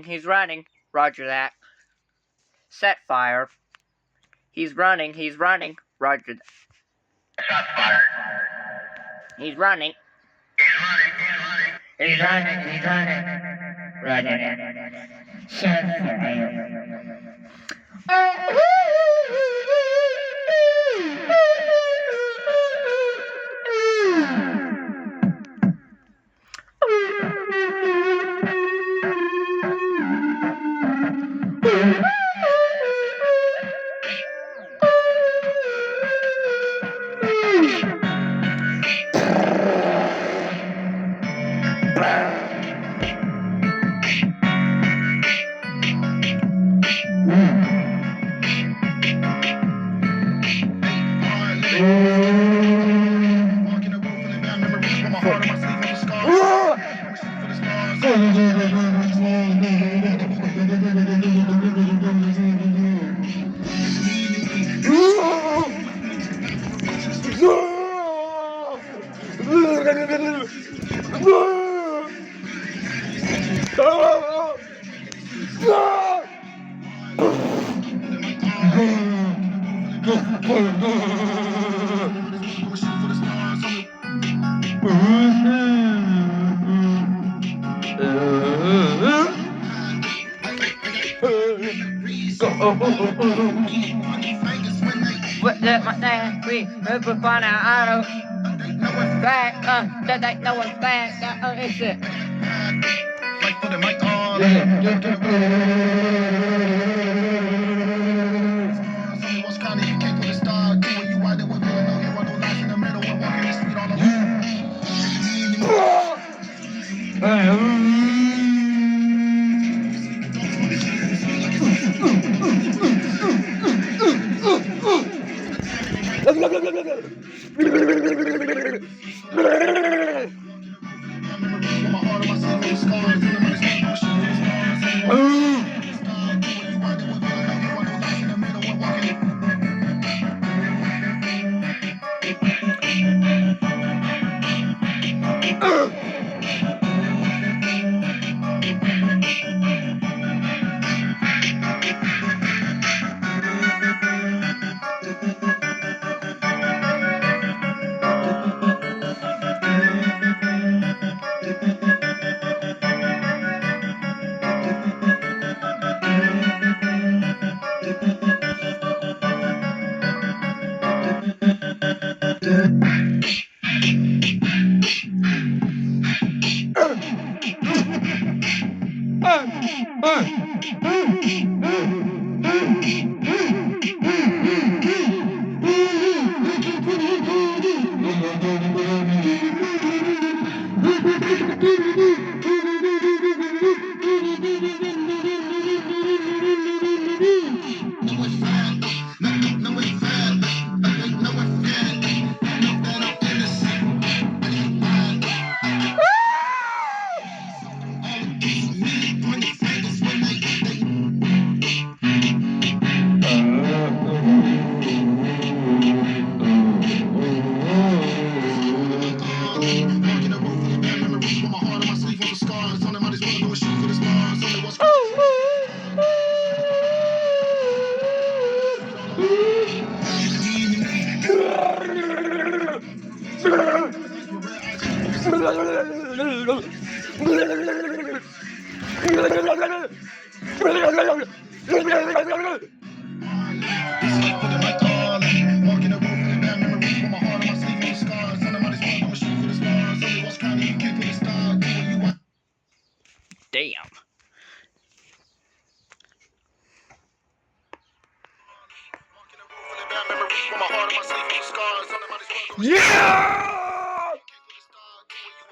he's running. Roger that. Set fire. He's running. Roger that. Shot fired. He's running. He's running. Roger that. Set fire. What the my dad we move upon our auto back that no one's back it's it. Like put the mic on. What's kind of you can't put a star to when you out there with me. Know you want no life in the middle and walking the street all Damn. Yeah!